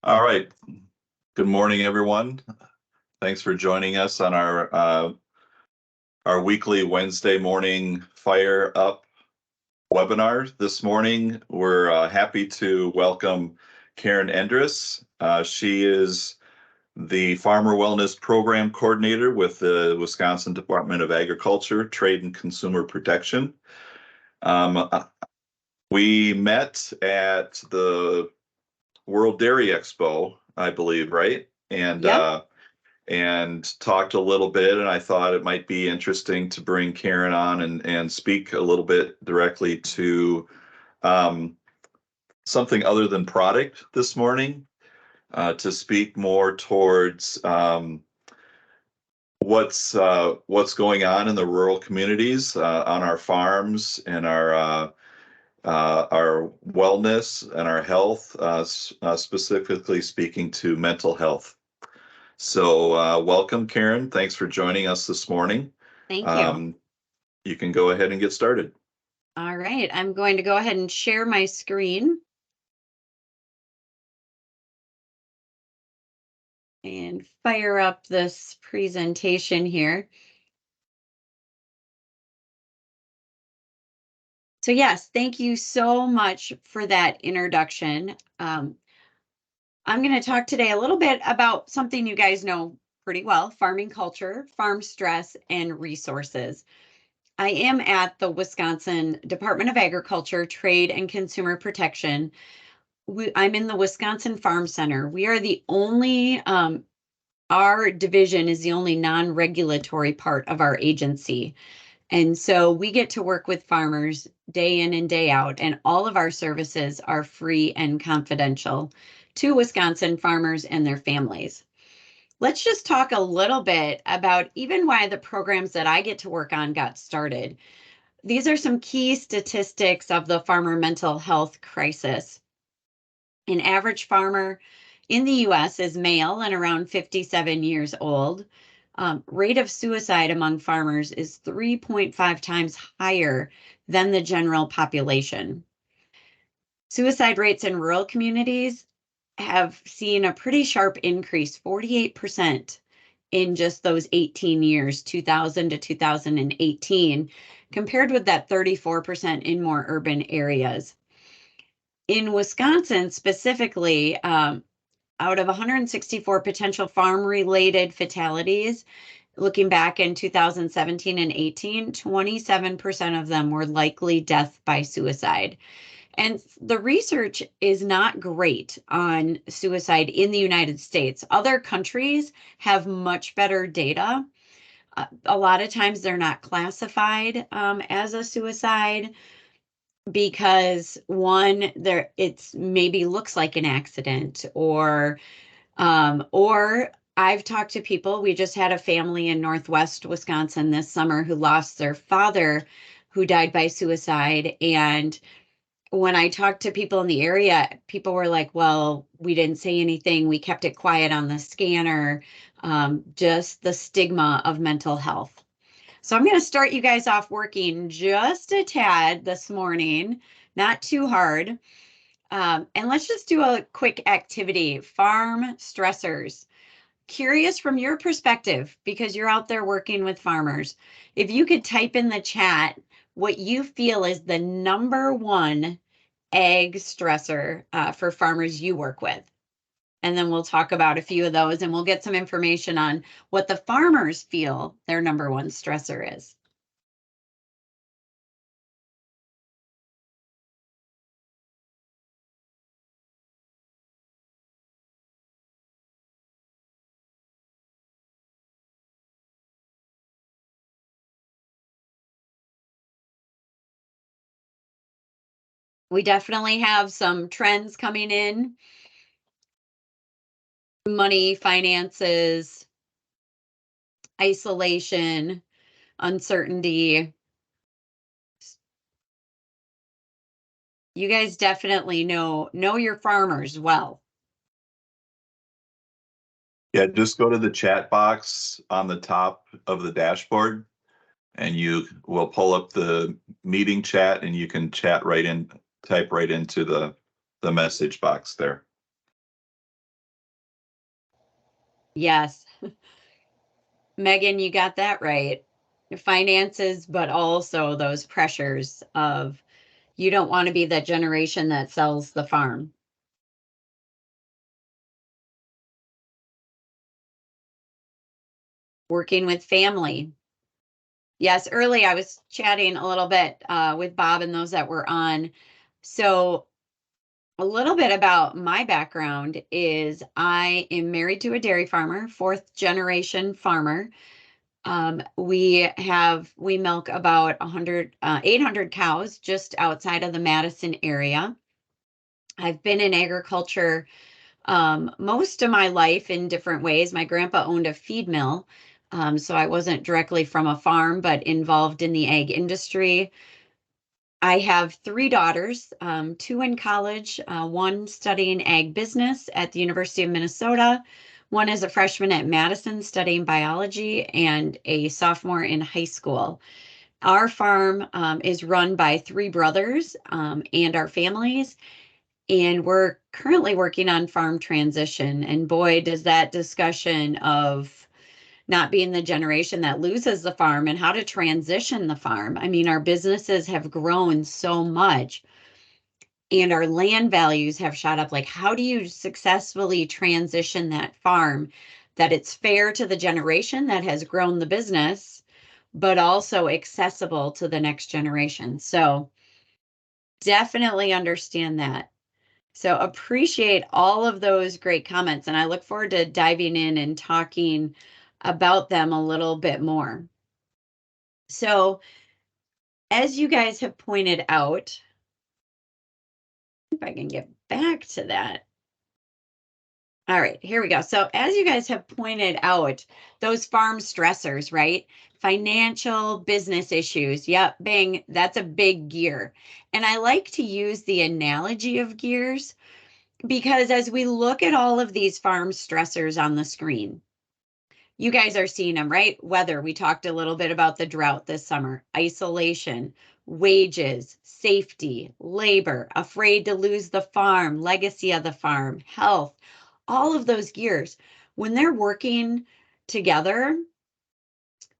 All right. Good morning, everyone. Thanks for joining us on our weekly Wednesday morning Fire Up webinar. This morning, we're happy to welcome Karen Endres. She is the Farmer Wellness Program Coordinator with the Wisconsin Department of Agriculture, Trade and Consumer Protection. We met at the World Dairy Expo, I believe, right? Yep. And talked a little bit, and I thought it might be interesting to bring Karen on and speak a little bit directly to something other than product this morning, to speak more towards what's going on in the rural communities, on our farms and our wellness and our health, specifically speaking to mental health. So welcome, Karen. Thanks for joining us this morning. Thank you. You can go ahead and get started. All right, I'm going to go ahead and share my screen and fire up this presentation here. So yes, thank you so much for that introduction. I'm going to talk today a little bit about something you guys know pretty well: farming culture, farm stress, and resources. I am at the Wisconsin Department of Agriculture, Trade and Consumer Protection. I'm in the Wisconsin Farm Center. We are the only, our division is the only non-regulatory part of our agency. And so we get to work with farmers day in and day out, and all of our services are free and confidential to Wisconsin farmers and their families. Let's just talk a little bit about even why the programs that I get to work on got started. These are some key statistics of the farmer mental health crisis. An average farmer in the US is male and around 57 years old. Rate of suicide among farmers is 3.5 times higher than the general population. Suicide rates in rural communities have seen a pretty sharp increase, 48% in just those 18 years, 2000 to 2018, compared with that 34% in more urban areas. In Wisconsin specifically, out of 164 potential farm-related fatalities, looking back in 2017 and 18, 27% of them were likely death by suicide. And the research is not great on suicide in the United States. Other countries have much better data. A lot of times they're not classified as a suicide because one, it's maybe looks like an accident, or I've talked to people. We just had a family in Northwest Wisconsin this summer who lost their father, who died by suicide. And when I talked to people in the area, people were like, well, we didn't say anything. We kept it quiet on the scanner. Just the stigma of mental health. So I'm going to start you guys off working just a tad this morning, not too hard. And let's just do a quick activity: farm stressors. Curious from your perspective, because you're out there working with farmers, if you could type in the chat what you feel is the number one ag stressor for farmers you work with. And then we'll talk about a few of those, and we'll get some information on what the farmers feel their number one stressor is. We definitely have some trends coming in: money, finances, isolation, uncertainty. You guys definitely know your farmers well. Yeah, just go to the chat box on the top of the dashboard, and you will pull up the meeting chat, and you can type right into the message box there. Yes. Megan, you got that right. Finances, but also those pressures of you don't want to be that generation that sells the farm. Working with family. Yes, early I was chatting a little bit with Bob and those that were on. So a little bit about my background is I am married to a dairy farmer, fourth generation farmer. We milk about 800 cows just outside of the Madison area. I've been in agriculture most of my life in different ways. My grandpa owned a feed mill, so I wasn't directly from a farm, but involved in the ag industry. I have three daughters, two in college, one studying ag business at the University of Minnesota. One is a freshman at Madison studying biology and a sophomore in high school. Our farm is run by three brothers and our families, and we're currently working on farm transition. And boy, does that discussion of not being the generation that loses the farm and how to transition the farm. I mean, our businesses have grown so much and our land values have shot up. Like, how do you successfully transition that farm that it's fair to the generation that has grown the business, but also accessible to the next generation? So definitely understand that. So appreciate all of those great comments, and I look forward to diving in and talking about them a little bit more. So as you guys have pointed out, if I can get back to that. All right, here we go. So as you guys have pointed out, those farm stressors, right? Financial business issues. Yep, bang, that's a big gear. And I like to use the analogy of gears because as we look at all of these farm stressors on the screen, you guys are seeing them, right? Weather, we talked a little bit about the drought this summer, isolation, wages, safety, labor, afraid to lose the farm, legacy of the farm, health, all of those gears. When they're working together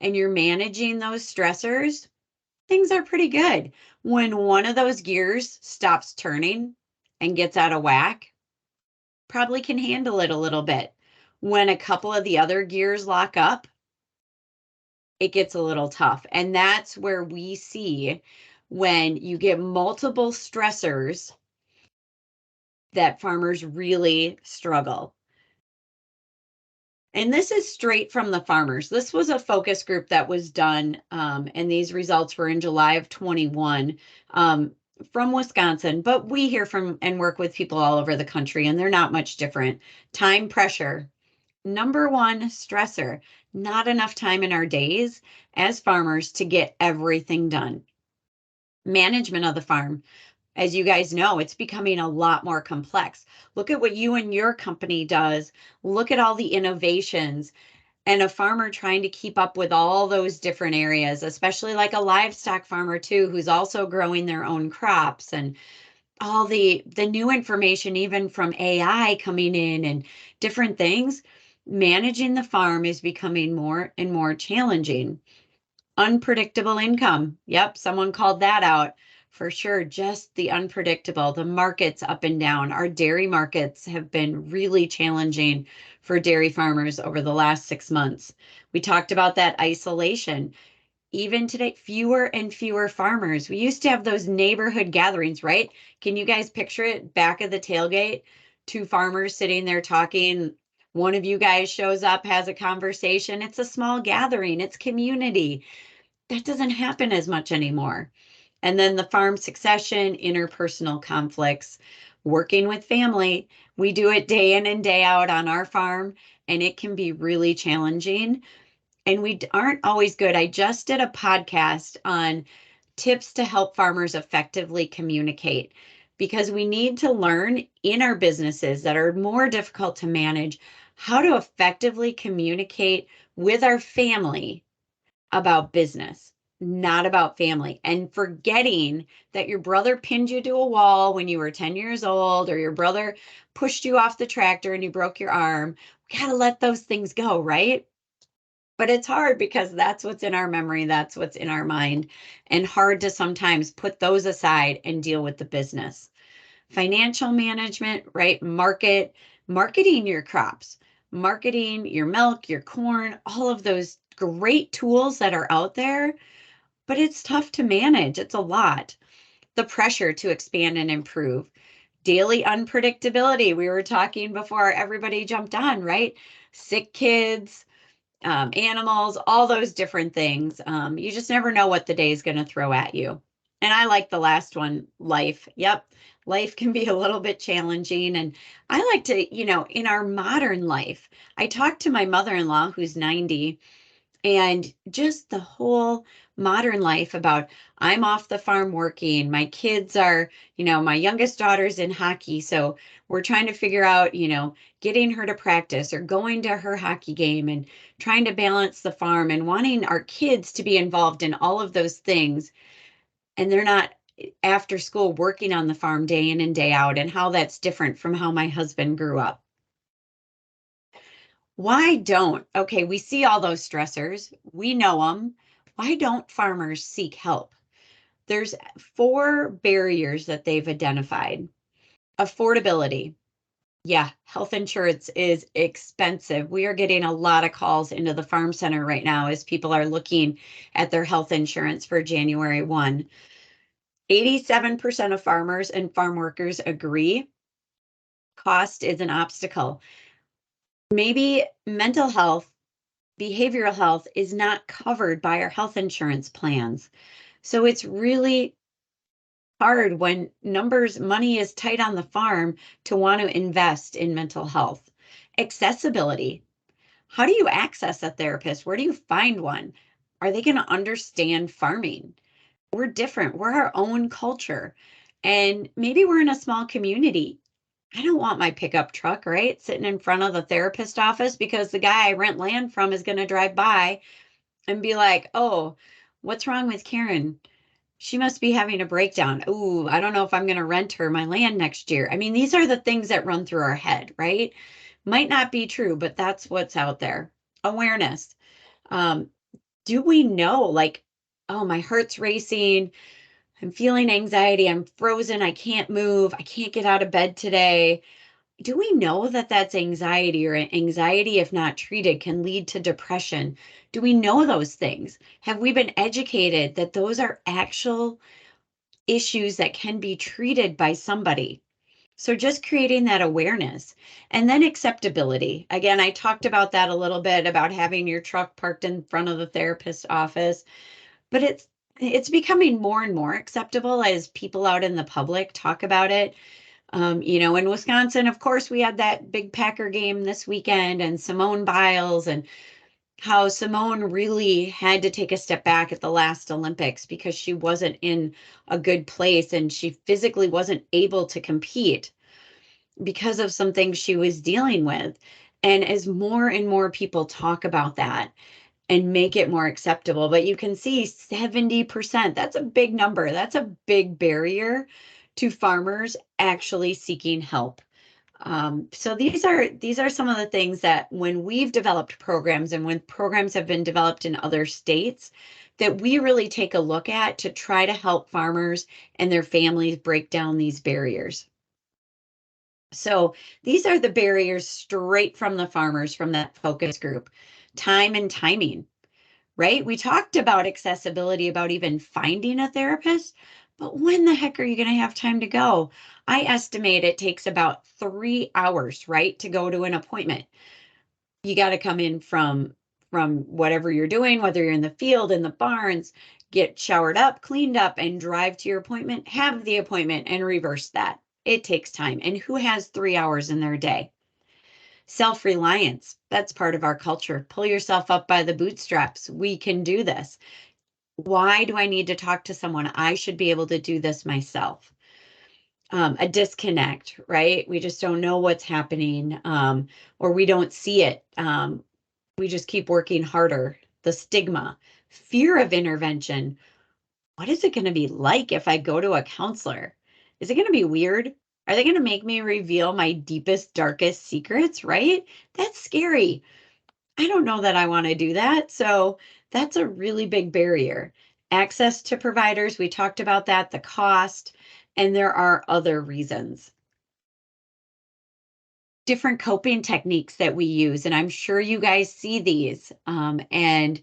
and you're managing those stressors, things are pretty good. When one of those gears stops turning and gets out of whack, probably can handle it a little bit. When a couple of the other gears lock up, it gets a little tough. And that's where we see when you get multiple stressors that farmers really struggle. And this is straight from the farmers. This was a focus group that was done, and these results were in July of 21 from Wisconsin. But we hear from and work with people all over the country, and they're not much different. Time pressure. Number one stressor, not enough time in our days as farmers to get everything done. Management of the farm. As you guys know, it's becoming a lot more complex. Look at what you and your company does. Look at all the innovations and a farmer trying to keep up with all those different areas, especially like a livestock farmer too, who's also growing their own crops and all the new information, even from AI coming in and different things. Managing the farm is becoming more and more challenging. Unpredictable income. Yep, someone called that out for sure. Just the unpredictable, the markets up and down. Our dairy markets have been really challenging for dairy farmers over the last 6 months. We talked about that isolation. Even today, fewer and fewer farmers. We used to have those neighborhood gatherings, right? Can you guys picture it? Back of the tailgate, two farmers sitting there talking. One of you guys shows up, has a conversation. It's a small gathering, it's community. That doesn't happen as much anymore. And then the farm succession, interpersonal conflicts, working with family. We do it day in and day out on our farm, and it can be really challenging. And we aren't always good. I just did a podcast on tips to help farmers effectively communicate because we need to learn in our businesses that are more difficult to manage how to effectively communicate with our family about business, not about family, and forgetting that your brother pinned you to a wall when you were 10 years old, or your brother pushed you off the tractor and you broke your arm, We got to let those things go, right? But it's hard because that's what's in our memory, that's what's in our mind, and hard to sometimes put those aside and deal with the business. Financial management, right? Marketing your crops, marketing your milk, your corn, all of those great tools that are out there, but it's tough to manage. It's a lot. The pressure to expand and improve. Daily unpredictability. We were talking before everybody jumped on, right? Sick kids, animals, all those different things. You just never know what the day is going to throw at you. And I like the last one, life. Yep. Life can be a little bit challenging. And I like to, in our modern life, I talked to my mother-in-law who's 90, and just the whole modern life about I'm off the farm working. My kids are, my youngest daughter's in hockey. So we're trying to figure out, getting her to practice or going to her hockey game and trying to balance the farm and wanting our kids to be involved in all of those things. And they're not after school working on the farm day in and day out, and how that's different from how my husband grew up. Why don't, okay, we see all those stressors, we know them. Why don't farmers seek help? There's 4 barriers that they've identified. Affordability. Yeah, health insurance is expensive. We are getting a lot of calls into the farm center right now as people are looking at their health insurance for January 1. 87% of farmers and farm workers agree cost is an obstacle. Maybe mental health, behavioral health is not covered by our health insurance plans. So it's really hard when money is tight on the farm to want to invest in mental health. Accessibility. How do you access a therapist? Where do you find one? Are they going to understand farming? We're different. We're our own culture. And maybe we're in a small community. I don't want my pickup truck, right, sitting in front of the therapist office because the guy I rent land from is going to drive by and be like, oh, what's wrong with Karen? She must be having a breakdown. Ooh, I don't know if I'm going to rent her my land next year. I mean, these are the things that run through our head, right? Might not be true, but that's what's out there. Awareness. Um, do we know, like, oh, my heart's racing. I'm feeling anxiety. I'm frozen. I can't move. I can't get out of bed today. Do we know that that's anxiety, or anxiety, if not treated, can lead to depression? Do we know those things? Have we been educated that those are actual issues that can be treated by somebody? So just creating that awareness, and then acceptability. Again, I talked about that a little bit about having your truck parked in front of the therapist's office, but it's becoming more and more acceptable as people out in the public talk about it. In Wisconsin, of course, we had that big Packer game this weekend, and Simone Biles, and how Simone really had to take a step back at the last Olympics because she wasn't in a good place and she physically wasn't able to compete because of some things she was dealing with. And as more and more people talk about that and make it more acceptable, but you can see 70%, that's a big number. That's a big barrier to farmers actually seeking help. So these are some of the things that when we've developed programs and when programs have been developed in other states, that we really take a look at to try to help farmers and their families break down these barriers. So these are the barriers straight from the farmers from that focus group. Time and timing, right? We talked about accessibility, about even finding a therapist, but when the heck are you going to have time to go? I estimate it takes about 3 hours, right, to go to an appointment. You got to come in from whatever you're doing, whether you're in the field, in the barns, get showered up, cleaned up, and drive to your appointment, have the appointment, and reverse that. It takes time. And who has 3 hours in their day? Self-reliance, that's part of our culture. Pull yourself up by the bootstraps. We can do this. Why do I need to talk to someone? I should be able to do this myself. A disconnect, right? We just don't know what's happening, or we don't see it. We just keep working harder. The stigma, fear of intervention. What is it going to be like if I go to a counselor? Is it going to be weird? Are they going to make me reveal my deepest, darkest secrets, right? That's scary. I don't know that I want to do that. So that's a really big barrier. Access to providers, we talked about that, the cost, and there are other reasons. Different coping techniques that we use, and I'm sure you guys see these. And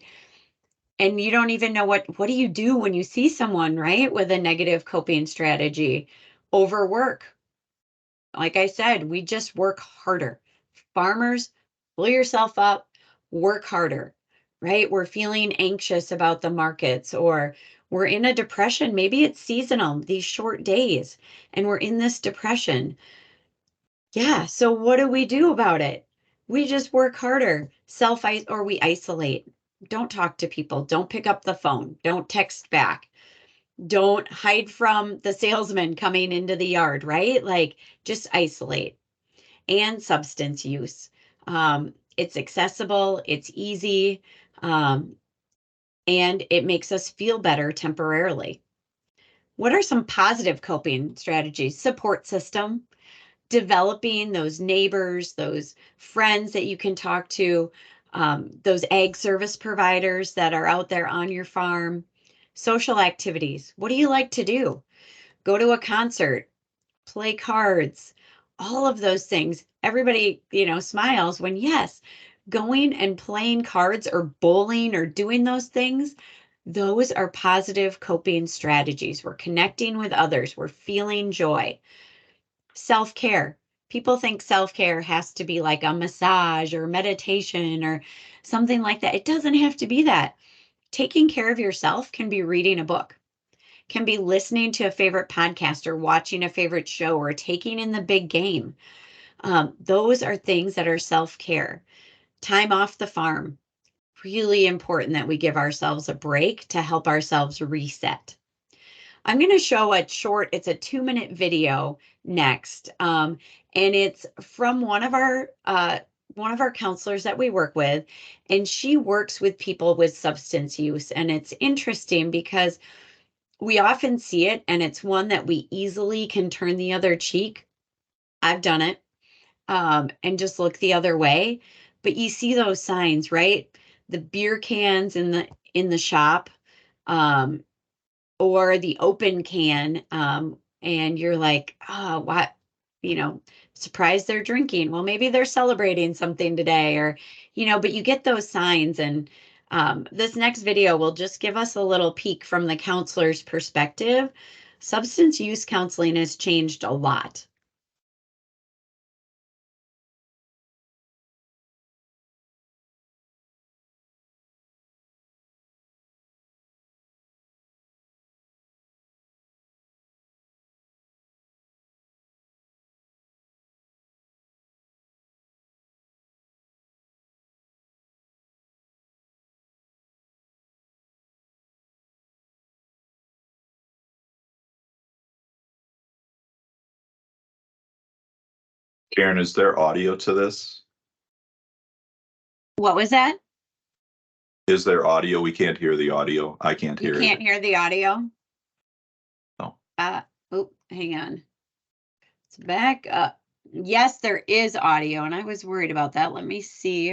you don't even know what do you do when you see someone, right, with a negative coping strategy? Overwork. Like I said, we just work harder. Farmers, pull yourself up, work harder, right? We're feeling anxious about the markets, or we're in a depression. Maybe it's seasonal, these short days, and we're in this depression. Yeah. So what do we do about it? We just work harder, or we isolate. Don't talk to people. Don't pick up the phone. Don't text back. Don't hide from the salesman coming into the yard, right? Like, just isolate. And substance use. It's accessible, it's easy, and it makes us feel better temporarily. What are some positive coping strategies? Support system, developing those neighbors, those friends that you can talk to, those ag service providers that are out there on your farm. Social activities. What do you like to do? Go to a concert, play cards, all of those things. Everybody, smiles when, yes, going and playing cards or bowling or doing those things, those are positive coping strategies. We're connecting with others, we're feeling joy. Self-care. People think self-care has to be like a massage or meditation or something like that. It doesn't have to be that. Taking care of yourself can be reading a book, can be listening to a favorite podcast or watching a favorite show or taking in the big game. Those are things that are self-care. Time off the farm. Really important that we give ourselves a break to help ourselves reset. I'm going to show it's a 2-minute video next. And it's from one of our counselors that we work with, and she works with people with substance use. And it's interesting because we often see it, and it's one that we easily can turn the other cheek. I've done it, and just look the other way. But you see those signs, right? The beer cans in the shop, um, or the open can, and you're like, oh, what? You know, surprised they're drinking. Well, maybe they're celebrating something today, or but you get those signs, and this next video will just give us a little peek from the counselor's perspective. Substance use counseling has changed a lot. Karen, is there audio to this? What was that? Is there audio? We can't hear the audio. I can't You hear can't it. hear the audio? No. Hang on. It's back up. Yes, there is audio, and I was worried about that. Let me see.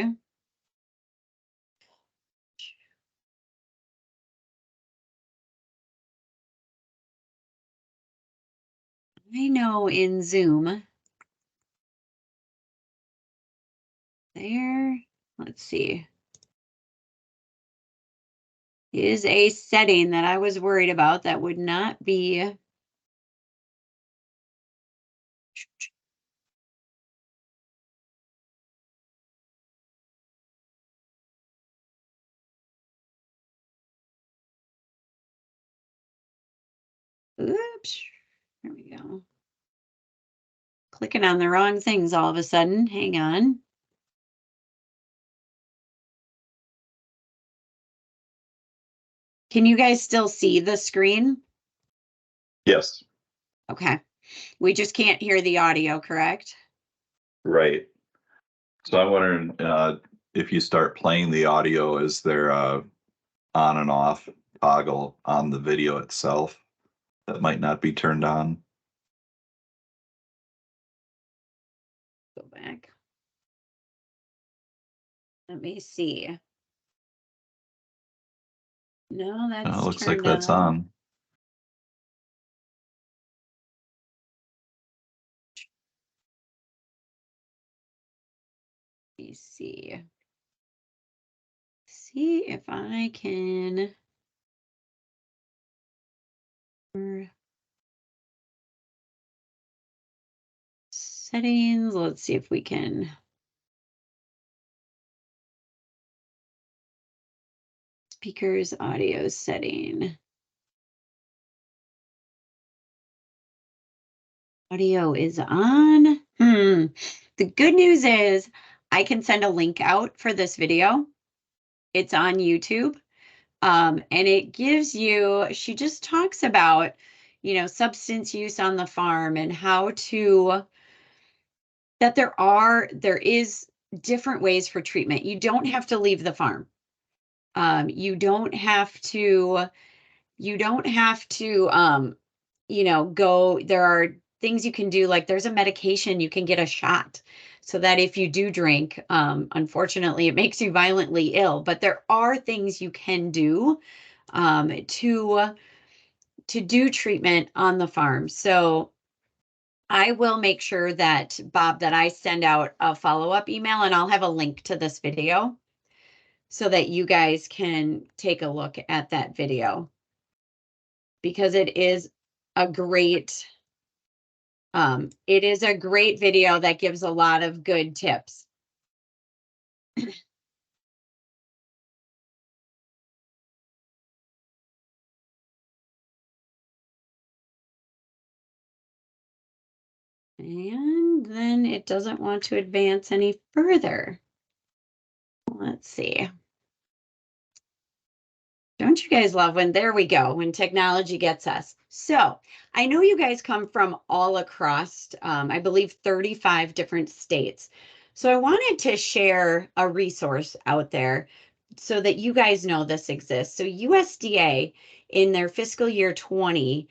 I know in Zoom, there, let's see, is a setting that I was worried about that would not be. Oops, there we go. Clicking on the wrong things all of a sudden. Hang on. Can you guys still see the screen? Yes. Okay. We just can't hear the audio, correct? Right. So I'm wondering if you start playing the audio, is there a on and off toggle on the video itself that might not be turned on? quick. Let me see. No, that's Looks like turned that's on. on. Let me see. See if I can. Settings. Let's see if we can. Speakers audio setting. Audio is on. The good news is I can send a link out for this video. It's on YouTube. And it gives you, she just talks about, substance use on the farm and how to, that there is different ways for treatment. You don't have to leave the farm. You don't have to go. There are things you can do, like there's a medication you can get a shot so that if you do drink, unfortunately, it makes you violently ill. But there are things you can do to do treatment on the farm. So I will make sure that, Bob, that I send out a follow-up email, and I'll have a link to this video so that you guys can take a look at that video, because it is a great video that gives a lot of good tips. And then it doesn't want to advance any further. Let's see. Don't you guys love there we go, when technology gets us? So I know you guys come from all across, I believe 35 different states. So I wanted to share a resource out there so that you guys know this exists. So USDA in their fiscal year 20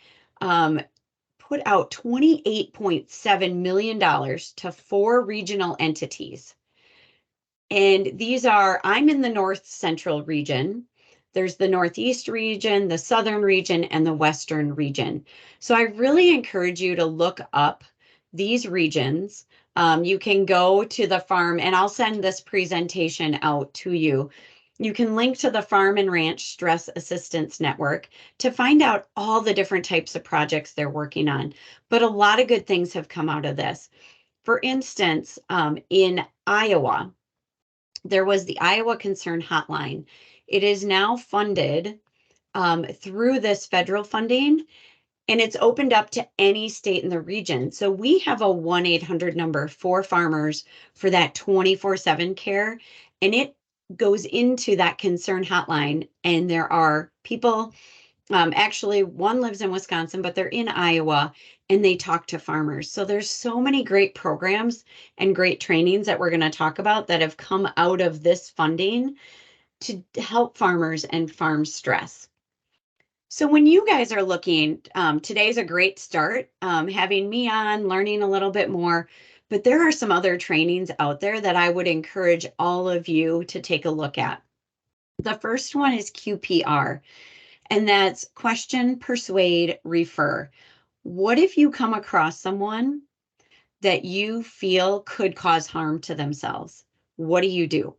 put out $28.7 million to 4 regional entities. And these are, I'm in the North Central region. There's the Northeast region, the Southern region, and the Western region. So I really encourage you to look up these regions. You can go to the farm, and I'll send this presentation out to you. You can link to the Farm and Ranch Stress Assistance Network to find out all the different types of projects they're working on. But a lot of good things have come out of this. For instance, in Iowa, there was the Iowa Concern Hotline. It is now funded through this federal funding, and it's opened up to any state in the region. So we have a 1-800 number for farmers for that 24/7 care, and it goes into that concern hotline. And there are people, actually one lives in Wisconsin, but they're in Iowa, and they talk to farmers. So there's so many great programs and great trainings that we're going to talk about that have come out of this funding to help farmers and farm stress. So when you guys are looking, today's a great start, having me on, learning a little bit more, but there are some other trainings out there that I would encourage all of you to take a look at. The first one is QPR, and that's question, persuade, refer. What if you come across someone that you feel could cause harm to themselves? What do you do?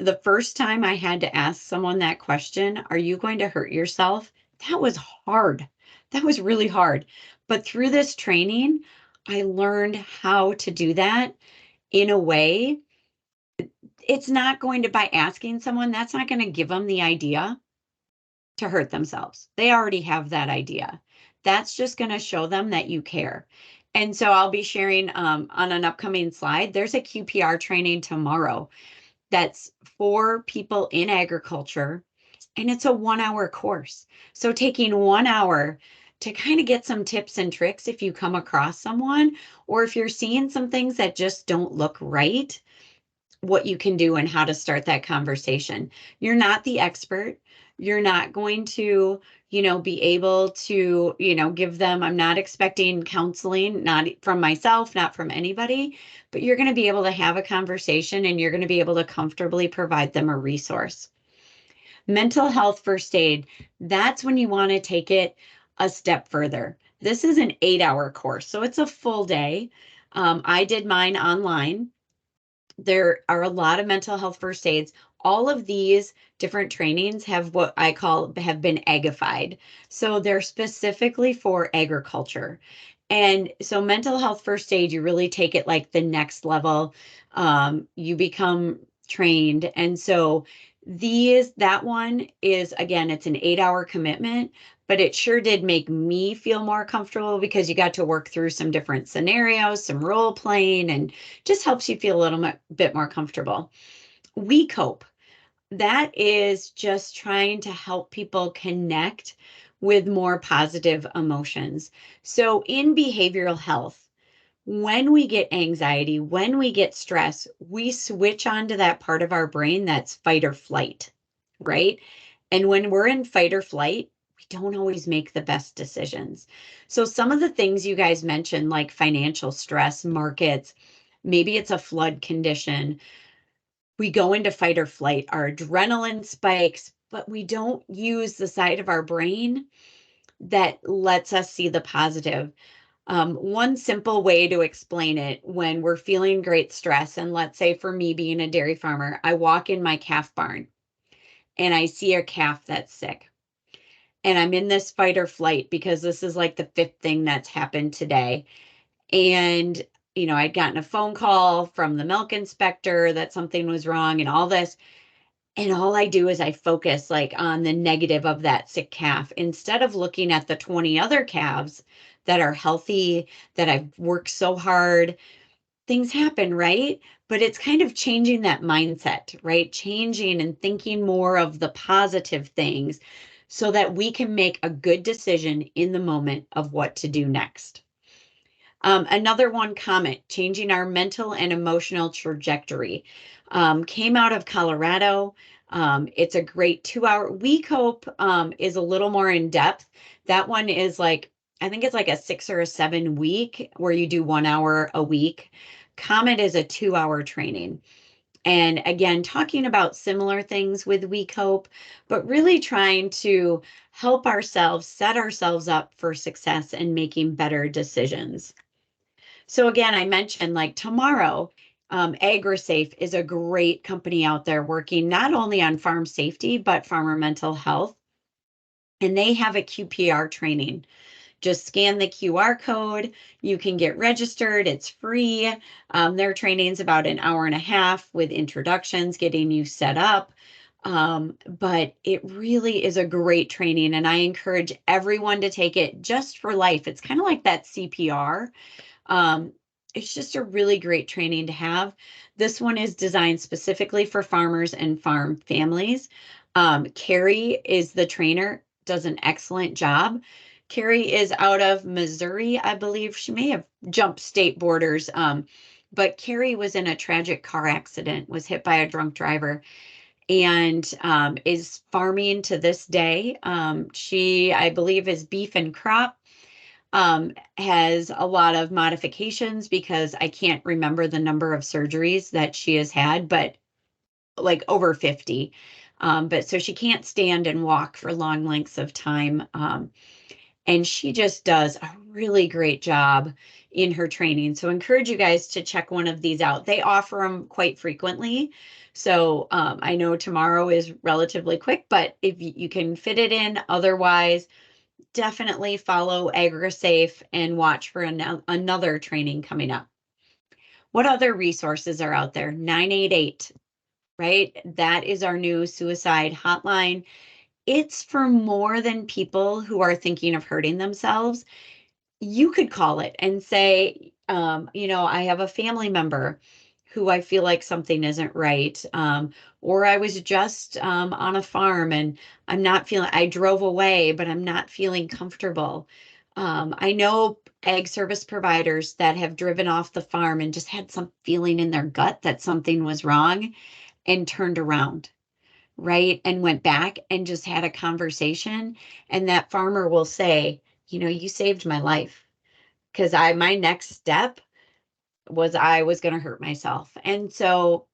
The first time I had to ask someone that question, are you going to hurt yourself? That was hard. That was really hard. But through this training, I learned how to do that in a way. It's not going to, by asking someone, that's not going to give them the idea to hurt themselves. They already have that idea. That's just going to show them that you care. And so I'll be sharing on an upcoming slide. There's a QPR training tomorrow that's for people in agriculture, and it's a 1-hour course. So taking 1 hour to kind of get some tips and tricks if you come across someone, or if you're seeing some things that just don't look right, what you can do and how to start that conversation. You're not the expert. You're not going to, be able to, give them, I'm not expecting counseling, not from myself, not from anybody, but you're going to be able to have a conversation and you're going to be able to comfortably provide them a resource. Mental health first aid, that's when you want to take it a step further. This is an 8-hour course, so it's a full day. I did mine online. There are a lot of mental health first aids. All of these different trainings have what I call have been agified. So they're specifically for agriculture. And so mental health first aid, you really take it like the next level. You become trained. And so that one is, again, it's an 8-hour commitment, but it sure did make me feel more comfortable because you got to work through some different scenarios, some role playing, and just helps you feel a little bit more comfortable. We Cope, that is just trying to help people connect with more positive emotions. So in behavioral health, when we get anxiety, when we get stress, we switch on to that part of our brain that's fight or flight, right? And when we're in fight or flight, we don't always make the best decisions. So some of the things you guys mentioned, like financial stress, markets, maybe it's a flood condition. We go into fight or flight, our adrenaline spikes, but we don't use the side of our brain that lets us see the positive. One simple way to explain it when we're feeling great stress, and let's say for me being a dairy farmer, I walk in my calf barn and I see a calf that's sick. And I'm in this fight or flight because this is like the fifth thing that's happened today. And, I'd gotten a phone call from the milk inspector that something was wrong and all this. And all I do is I focus like on the negative of that sick calf instead of looking at the 20 other calves that are healthy, that I've worked so hard. Things happen, right? But it's kind of changing that mindset, right? Changing and thinking more of the positive things so that we can make a good decision in the moment of what to do next. Another one comment, changing our mental and emotional trajectory, came out of Colorado. It's a great 2-hour. We Cope is a little more in depth. That one is like, I think it's like a 6 or a 7 week where you do 1 hour a week. Comet is a 2-hour training. And again, talking about similar things with We Cope, but really trying to help ourselves set ourselves up for success and making better decisions. So again, I mentioned like tomorrow, AgriSafe is a great company out there working not only on farm safety, but farmer mental health. And they have a QPR training. Just scan the QR code. You can get registered. It's free. Their training's about an hour and a half with introductions, getting you set up. But it really is a great training, and I encourage everyone to take it just for life. It's kind of like that CPR. It's just a really great training to have. This one is designed specifically for farmers and farm families. Carrie is the trainer, does an excellent job. Carrie is out of Missouri, I believe. She may have jumped state borders, but Carrie was in a tragic car accident, was hit by a drunk driver, and is farming to this day. She, I believe, is beef and crop, has a lot of modifications because I can't remember the number of surgeries that she has had, but like over 50. But so she can't stand and walk for long lengths of time. And she just does a really great job in her training. So encourage you guys to check one of these out. They offer them quite frequently. So I know tomorrow is relatively quick, but if you can fit it in, otherwise, definitely follow AgriSafe and watch for another training coming up. What other resources are out there? 988, right? That is our new suicide hotline. It's for more than people who are thinking of hurting themselves. You could call it and say, I have a family member who I feel like something isn't right. Or I was just on a farm and I drove away, but I'm not feeling comfortable. I know ag service providers that have driven off the farm and just had some feeling in their gut that something was wrong and turned around, right, and went back and just had a conversation, and that farmer will say, you saved my life, because my next step was I was going to hurt myself. And so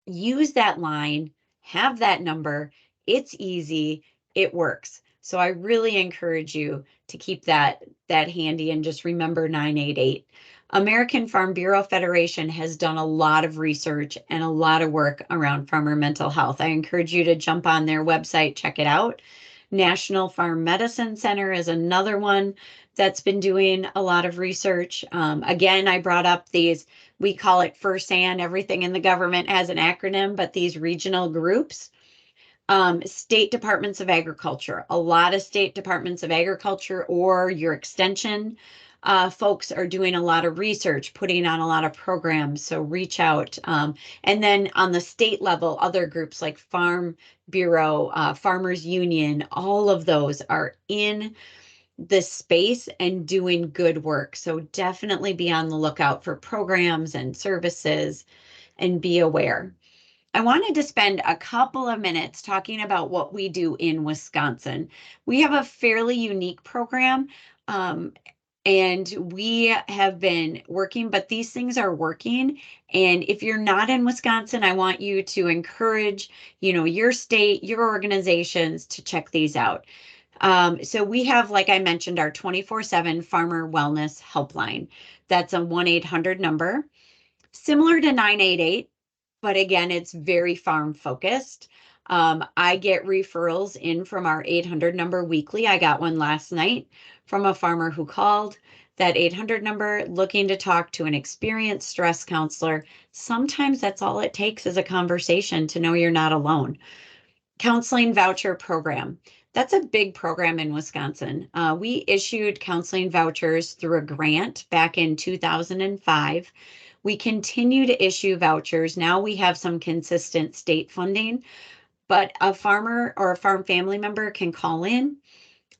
use that line, have that number. It's easy, it works. So I really encourage you to keep that handy and just remember 988. American Farm Bureau Federation has done a lot of research and a lot of work around farmer mental health. I encourage you to jump on their website, check it out. National Farm Medicine Center is another one that's been doing a lot of research. Again, I brought up these, we call it FYRE. Everything in the government has an acronym, but these regional groups, state departments of agriculture, a lot of state departments of agriculture or your extension folks are doing a lot of research, putting on a lot of programs. So reach out. And then on the state level, other groups like Farm Bureau, Farmers Union, all of those are in this space and doing good work. So definitely be on the lookout for programs and services and be aware. I wanted to spend a couple of minutes talking about what we do in Wisconsin. We have a fairly unique program, and we have been working, but these things are working. And if you're not in Wisconsin, I want you to encourage, your state, your organizations to check these out. So we have, like I mentioned, our 24/7 Farmer Wellness Helpline. That's a 1-800 number, similar to 988, but again, it's very farm focused. I get referrals in from our 800 number weekly. I got one last night from a farmer who called that 800 number looking to talk to an experienced stress counselor. Sometimes that's all it takes is a conversation to know you're not alone. Counseling voucher program. That's a big program in Wisconsin. We issued counseling vouchers through a grant back in 2005. We continue to issue vouchers. Now we have some consistent state funding, but a farmer or a farm family member can call in.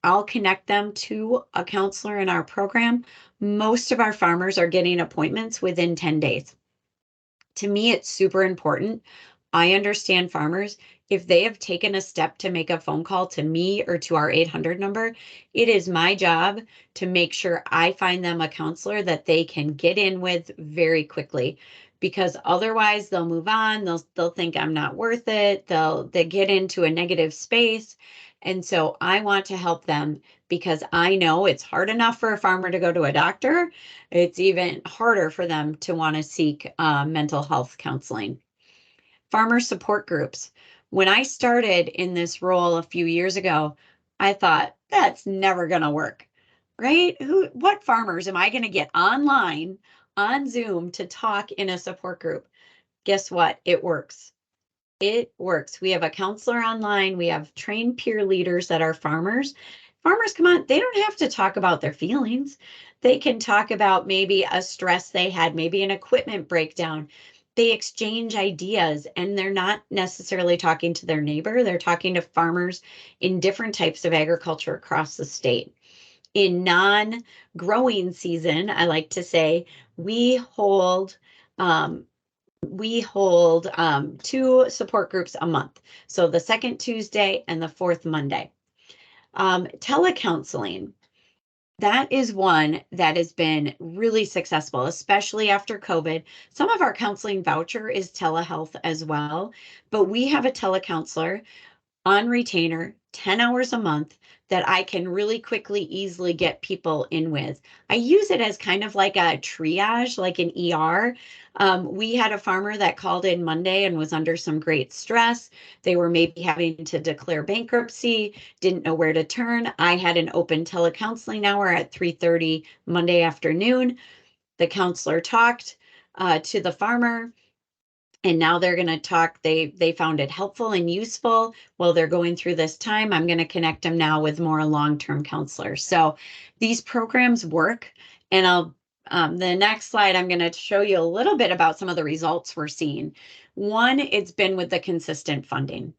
I'll connect them to a counselor in our program. Most of our farmers are getting appointments within 10 days. To me, it's super important. I understand farmers, if they have taken a step to make a phone call to me or to our 800 number, it is my job to make sure I find them a counselor that they can get in with very quickly, because otherwise they'll move on. They'll think I'm not worth it. They get into a negative space. And so I want to help them, because I know it's hard enough for a farmer to go to a doctor. It's even harder for them to want to seek mental health counseling. Farmer support groups. When I started in this role a few years ago, I thought that's never going to work, right? What farmers am I going to get online on Zoom to talk in a support group? Guess what? It works. It works. We have a counselor online. We have trained peer leaders that are farmers. Farmers, come on, they don't have to talk about their feelings. They can talk about maybe a stress they had, maybe an equipment breakdown. They exchange ideas, and they're not necessarily talking to their neighbor. They're talking to farmers in different types of agriculture across the state. In non-growing season, I like to say, we hold um, two support groups a month. So the second Tuesday and the fourth Monday. Telecounseling. That is one that has been really successful, especially after COVID. Some of our counseling voucher is telehealth as well, but we have a telecounselor on retainer, 10 hours a month, that I can really quickly, easily get people in with. I use it as kind of like a triage, like an ER. We had a farmer that called in Monday and was under some great stress. They were maybe having to declare bankruptcy, didn't know where to turn. I had an open telecounseling hour at 3:30 Monday afternoon. The counselor talked to the farmer, and now they're going to talk. They found it helpful and useful while they're going through this time. I'm going to connect them now with more long-term counselors. So these programs work. And the next slide, I'm going to show you a little bit about some of the results we're seeing. One, it's been with the consistent funding.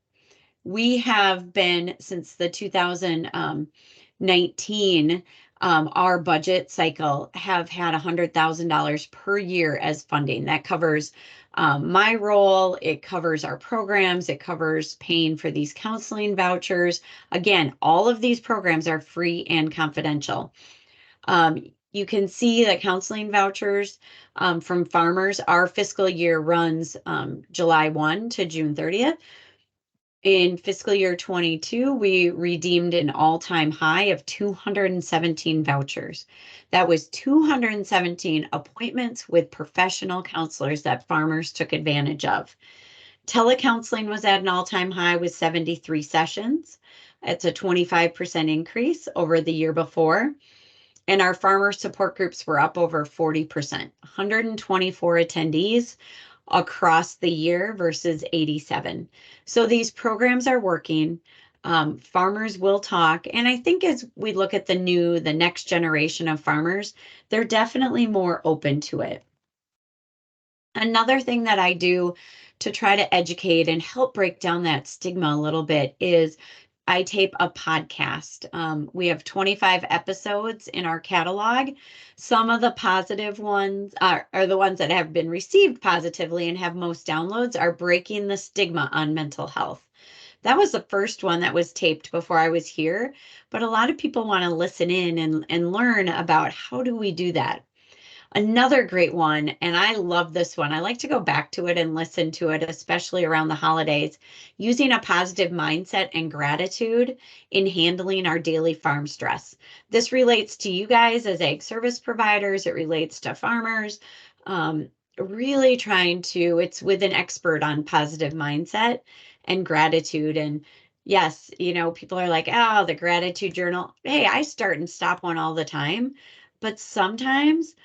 We have been, since the 2019 our budget cycle have had $100,000 per year as funding. That covers my role, it covers our programs, it covers paying for these counseling vouchers. Again, all of these programs are free and confidential. You can see the counseling vouchers from farmers. Our fiscal year runs July 1 to June 30th. In fiscal year 22, we redeemed an all-time high of 217 vouchers. That was 217 appointments with professional counselors that farmers took advantage of. Telecounseling was at an all-time high with 73 sessions. It's a 25% increase over the year before. And our farmer support groups were up over 40%, 124 attendees across the year versus 87. So these programs are working. Farmers will talk. And I think as we look at the next generation of farmers, they're definitely more open to it. Another thing that I do to try to educate and help break down that stigma a little bit is I tape a podcast. We have 25 episodes in our catalog. Some of the positive ones are the ones that have been received positively and have most downloads are breaking the stigma on mental health. That was the first one that was taped before I was here, but a lot of people want to listen in and learn about how do we do that. Another great one, and I love this one. I like to go back to it and listen to it, especially around the holidays, using a positive mindset and gratitude in handling our daily farm stress. This relates to you guys as ag service providers. It relates to farmers. Really trying to, it's with an expert on positive mindset and gratitude. And yes, people are like, oh, the gratitude journal. Hey, I start and stop one all the time. But sometimes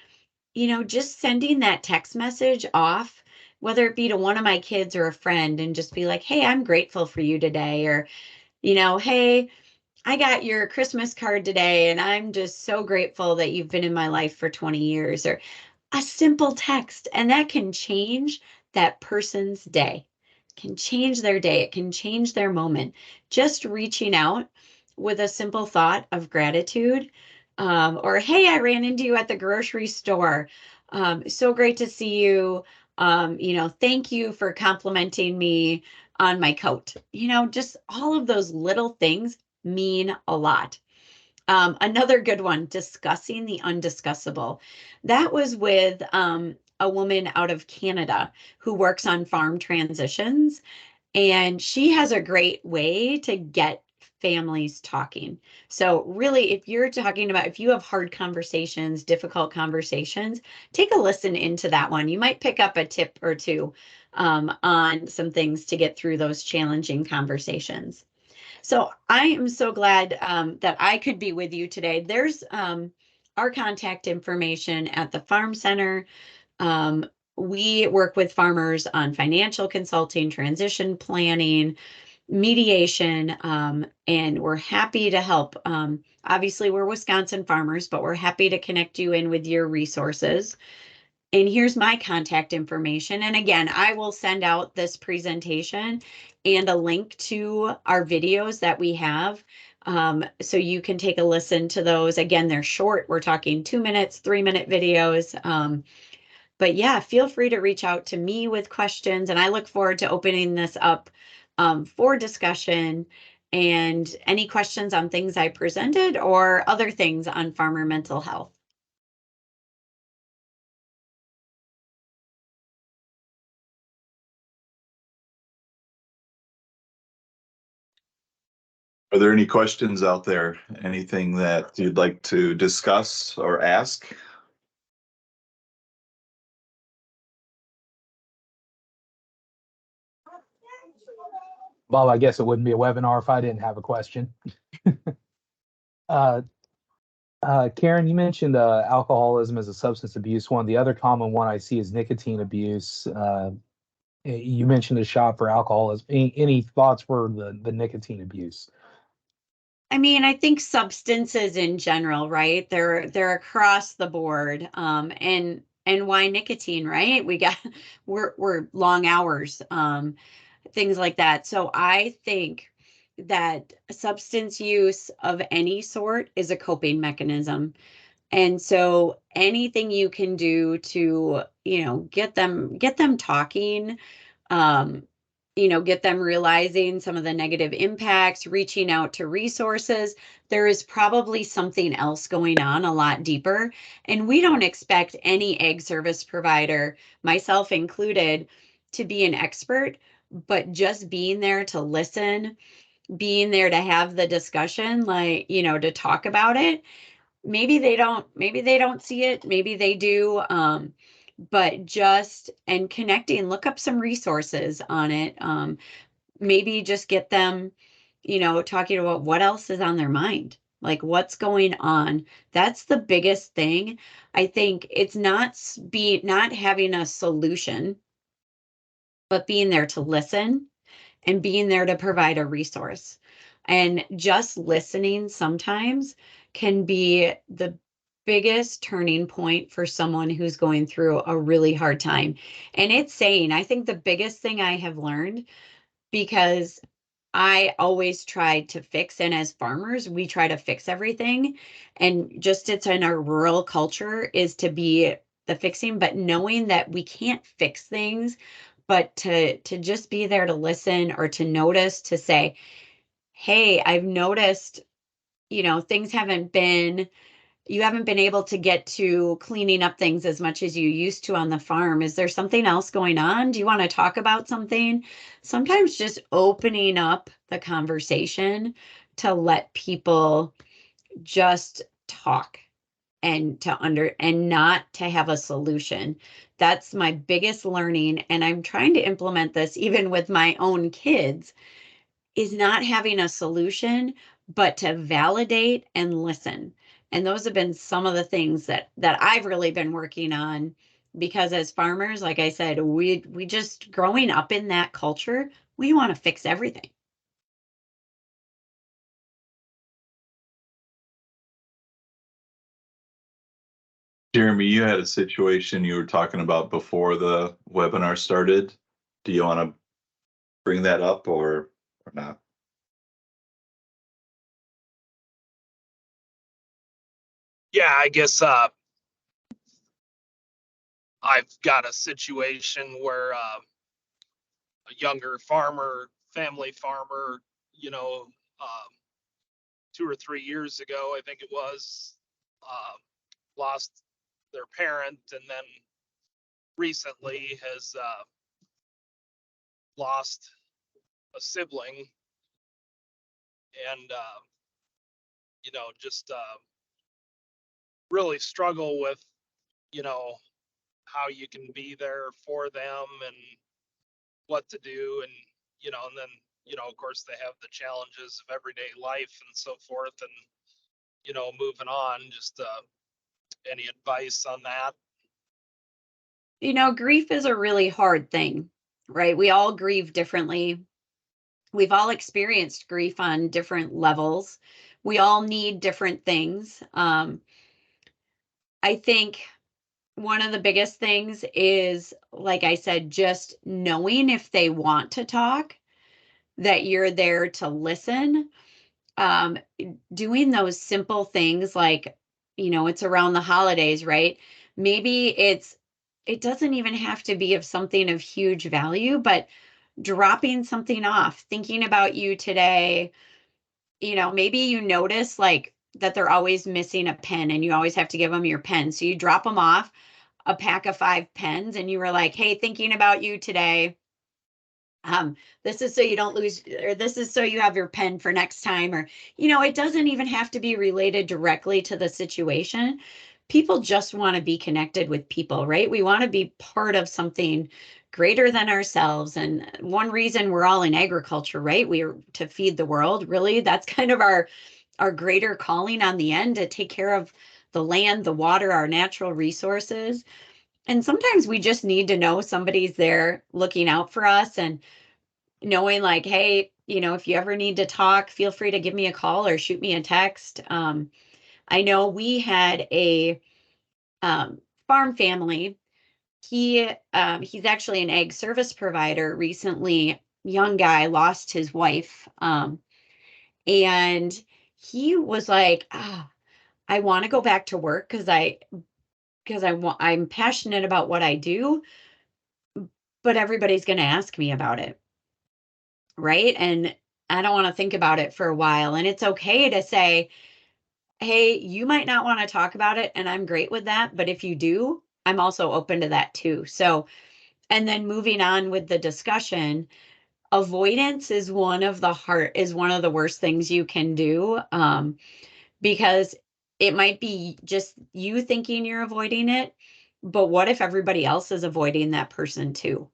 just sending that text message off, whether it be to one of my kids or a friend, and just be like, hey, I'm grateful for you today. Or, hey, I got your Christmas card today, and I'm just so grateful that you've been in my life for 20 years. Or a simple text, and that can change that person's day, can change their day. It can change their moment. Just reaching out with a simple thought of gratitude. Or, hey, I ran into you at the grocery store. So great to see you. Thank you for complimenting me on my coat. Just all of those little things mean a lot. Another good one, discussing the undiscussable. That was with a woman out of Canada who works on farm transitions. And she has a great way to get families talking. So really, if you have hard conversations, difficult conversations, take a listen into that one. You might pick up a tip or two on some things to get through those challenging conversations. So I am so glad that I could be with you today. There's our contact information at the Farm Center. Um, we work with farmers on financial consulting, transition planning, mediation, and we're happy to help. Obviously, we're Wisconsin farmers, but we're happy to connect you in with your resources. And here's my contact information. And again, I will send out this presentation and a link to our videos that we have. So you can take a listen to those. Again, they're short. We're talking 2 minutes, 3-minute videos. But yeah, feel free to reach out to me with questions. And I look forward to opening this up for discussion and any questions on things I presented or other things on farmer mental health. Are there any questions out there? Anything that you'd like to discuss or ask? Bob, I guess it wouldn't be a webinar if I didn't have a question. uh, Karen, you mentioned alcoholism as a substance abuse one. The other common one I see is nicotine abuse. You mentioned a shop for alcoholism. Any thoughts for the nicotine abuse? I mean, I think substances in general, right? They're across the board. And why nicotine, right? We're long hours, things like that. So I think that substance use of any sort is a coping mechanism. And so anything you can do to, get them talking, um, get them realizing some of the negative impacts, reaching out to resources. There is probably something else going on a lot deeper. And we don't expect any egg service provider, myself included, to be an expert, but just being there to listen, being there to have the discussion, like, to talk about it. Maybe they don't see it, maybe they do. But just and connecting, look up some resources on it. Maybe just get them, talking about what else is on their mind, like what's going on. That's the biggest thing. I think it's not having a solution, but being there to listen and being there to provide a resource. And just listening sometimes can be the biggest turning point for someone who's going through a really hard time. And it's saying, I think the biggest thing I have learned, because I always try to fix, and as farmers, we try to fix everything. And just it's in our rural culture is to be the fixing, but knowing that we can't fix things, but to just be there to listen or to notice, to say, hey, I've noticed, things you haven't been able to get to cleaning up things as much as you used to on the farm. Is there something else going on? Do you want to talk about something? Sometimes just opening up the conversation to let people just talk and and not to have a solution. That's my biggest learning. And I'm trying to implement this even with my own kids, is not having a solution, but to validate and listen. And those have been some of the things that I've really been working on, because as farmers, like I said, we just growing up in that culture, we want to fix everything. Jeremy, you had a situation you were talking about before the webinar started. Do you want to bring that up or not? Yeah, I guess I've got a situation where a younger farmer, family farmer, you know, 2 or 3 years ago, I think it was, lost their parent, and then recently has lost a sibling, and just really struggle with, you know, how you can be there for them and what to do, and and then of course they have the challenges of everyday life and so forth, and moving on. Just any advice on that? Grief is a really hard thing, right? We all grieve differently. We've all experienced grief on different levels. We all need different things. I think one of the biggest things is, like I said, just knowing if they want to talk, that you're there to listen. Um, Doing those simple things like, it's around the holidays, right? Maybe it doesn't even have to be of something of huge value, but dropping something off, thinking about you today. Maybe you notice like that they're always missing a pen and you always have to give them your pen. So you drop them off a pack of 5 pens and you were like, hey, thinking about you today. This is so you don't lose, or this is so you have your pen for next time. Or, it doesn't even have to be related directly to the situation. People just want to be connected with people, right? We want to be part of something greater than ourselves. And one reason we're all in agriculture, right? We're to feed the world, really. That's kind of our greater calling on the end, to take care of the land, the water, our natural resources. And sometimes we just need to know somebody's there looking out for us, and knowing like, hey, if you ever need to talk, feel free to give me a call or shoot me a text. I know we had a farm family. He's actually an egg service provider. Recently, young guy lost his wife. And he was like, I want to go back to work because I'm passionate about what I do, but everybody's going to ask me about it. Right. And I don't want to think about it for a while. And it's okay to say, hey, you might not want to talk about it, and I'm great with that. But if you do, I'm also open to that too. So, and then moving on with the discussion, avoidance is one of the worst things you can do, because it might be just you thinking you're avoiding it, but what if everybody else is avoiding that person too?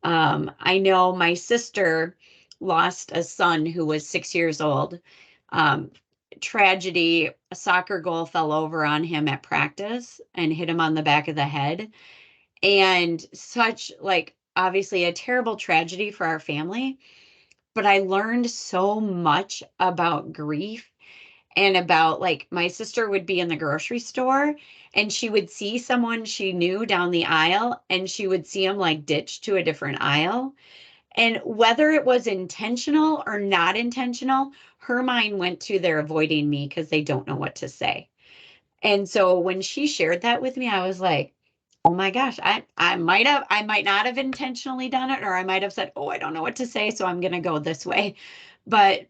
I know my sister lost a son who was 6 years old. Um, Tragedy, a soccer goal fell over on him at practice and hit him on the back of the head. And such, like, obviously a terrible tragedy for our family. But I learned so much about grief and about, like, my sister would be in the grocery store and she would see someone she knew down the aisle and she would see them like ditch to a different aisle. And whether it was intentional or not intentional, her mind went to they're avoiding me because they don't know what to say. And so when she shared that with me, I was like, oh my gosh, I might not have intentionally done it, or I might have said, oh, I don't know what to say, so I'm going to go this way. But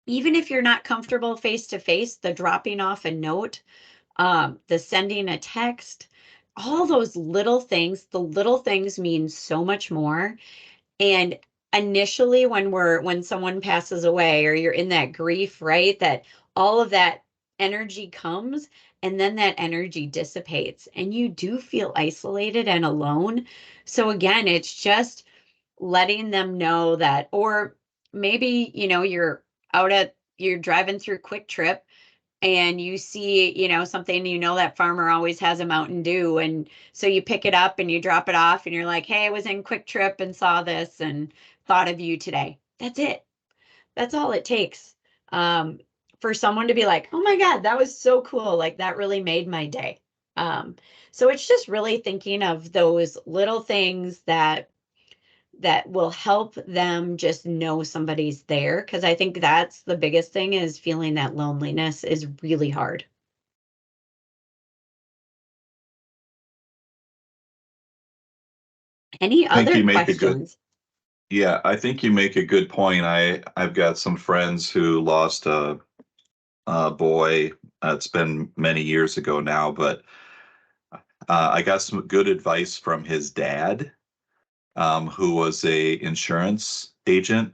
even if you're not comfortable face to face, the dropping off a note, the sending a text, all those little things, the little things mean so much more. And initially when someone passes away or you're in that grief, right, that all of that energy comes and then that energy dissipates and you do feel isolated and alone. So again, it's just letting them know that, or maybe, you're driving through Quick Trip and you see, something, that farmer always has a Mountain Dew. And so you pick it up and you drop it off and you're like, hey, I was in Quick Trip and saw this and thought of you today. That's it. That's all it takes. Um, for someone to be like, oh my God, that was so cool. Like that really made my day. Um, so it's just really thinking of those little things that will help them just know somebody's there. Cause I think that's the biggest thing, is feeling that loneliness is really hard. Any I think other you make a good, questions? yeah, I think you make a good point. I've got some friends who lost a boy. It's been many years ago now, but I got some good advice from his dad, who was a insurance agent,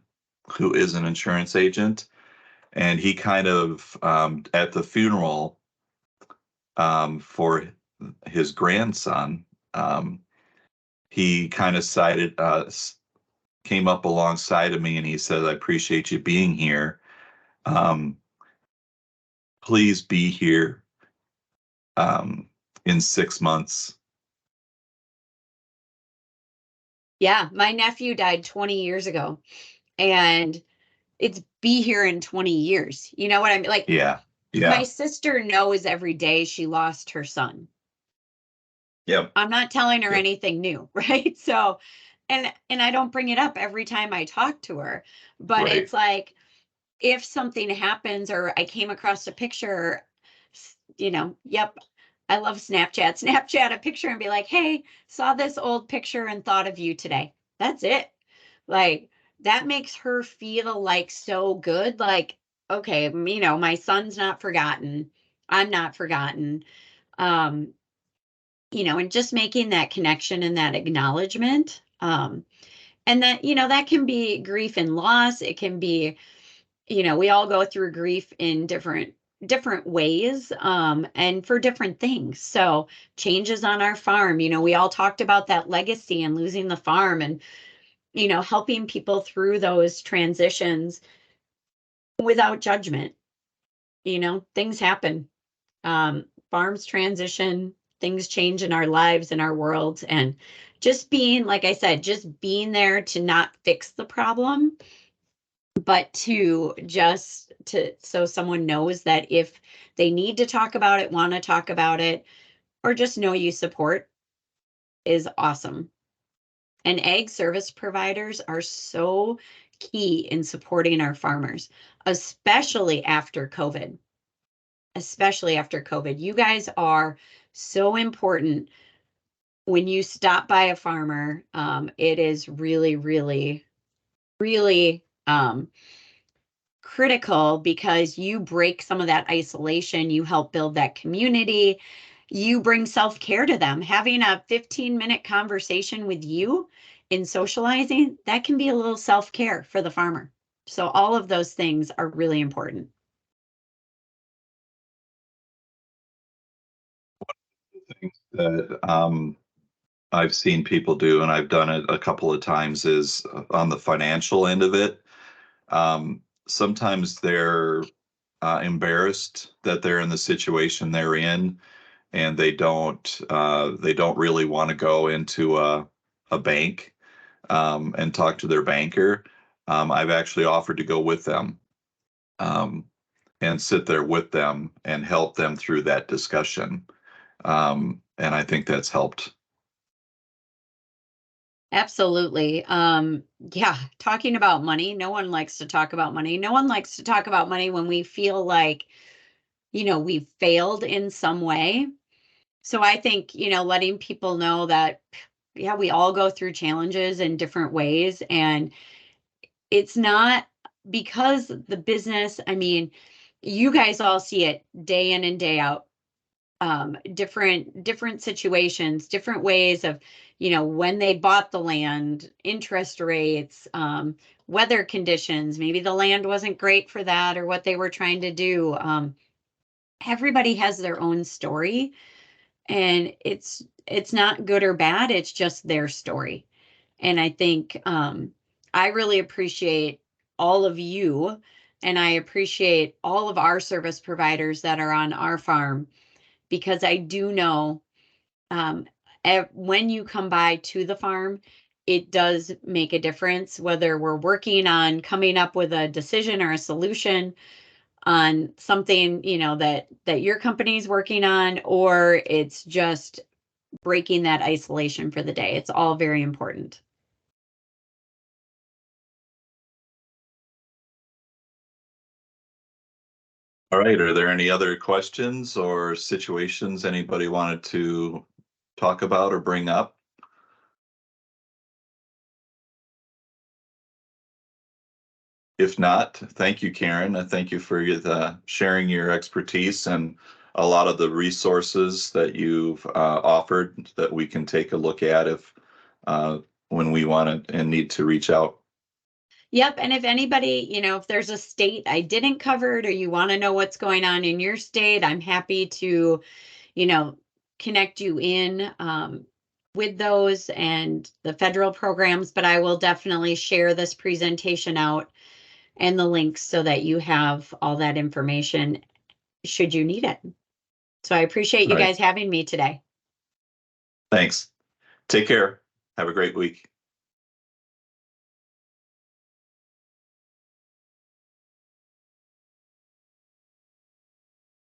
who is an insurance agent, and he kind of at the funeral for his grandson, um, he kind of came up alongside of me and he said, "I appreciate you being here. Um, please be here in 6 months." Yeah, my nephew died 20 years ago, and it's be here in 20 years. You know what I mean? Like, Yeah, my yeah, sister knows every day she lost her son. yep, I'm not telling her yep, anything new, right? So, and I don't bring it up every time I talk to her, but right. it's like, if something happens or I came across a picture, yep, I love Snapchat. Snapchat a picture and be like, hey, saw this old picture and thought of you today. That's it. Like, that makes her feel like so good. Like, okay, my son's not forgotten. I'm not forgotten. Um, and just making that connection and that acknowledgement. And that, that can be grief and loss. It can be, we all go through grief in different ways, and for different things. So changes on our farm, we all talked about that legacy and losing the farm, and helping people through those transitions without judgment. Things happen. Farms transition, things change in our lives, in our worlds, and just being, like I said, just being there to not fix the problem, but so someone knows that if they need to talk about it, want to talk about it, or just know you support, is awesome. And ag service providers are so key in supporting our farmers. especially after COVID. Especially after COVID. You guys are so important. When you stop by a farmer, it is really, really, really critical, because you break some of that isolation, you help build that community, you bring self-care to them. Having a 15-minute conversation with you in socializing, that can be a little self-care for the farmer. So all of those things are really important. Things that I've seen people do, and I've done it a couple of times, is on the financial end of it. Sometimes they're embarrassed that they're in the situation they're in, and they don't really want to go into a bank and talk to their banker. I've actually offered to go with them um, and sit there with them and help them through that discussion. And I think that's helped. Absolutely. Yeah, talking about money. No one likes to talk about money. No one likes to talk about money when we feel like, we've failed in some way. So I think, letting people know that, yeah, we all go through challenges in different ways. And it's not because the business, I mean, you guys all see it day in and day out. Different situations, different ways of, when they bought the land, interest rates, weather conditions, maybe the land wasn't great for that or what they were trying to do. Everybody has their own story, and it's not good or bad, it's just their story. And I think I really appreciate all of you, and I appreciate all of our service providers that are on our farm, because I do know when you come by to the farm, it does make a difference, whether we're working on coming up with a decision or a solution on something, that your company's working on, or it's just breaking that isolation for the day. It's all very important. All right. Are there any other questions or situations anybody wanted to talk about or bring up? If not, thank you, Karen. Thank you for sharing your expertise and a lot of the resources that you've offered that we can take a look at if when we want to and need to reach out. Yep. And if anybody, if there's a state I didn't cover it, or you want to know what's going on in your state, I'm happy to, connect you in with those and the federal programs. But I will definitely share this presentation out and the links so that you have all that information should you need it. So I appreciate you All right. guys having me today. Thanks. Take care. Have a great week.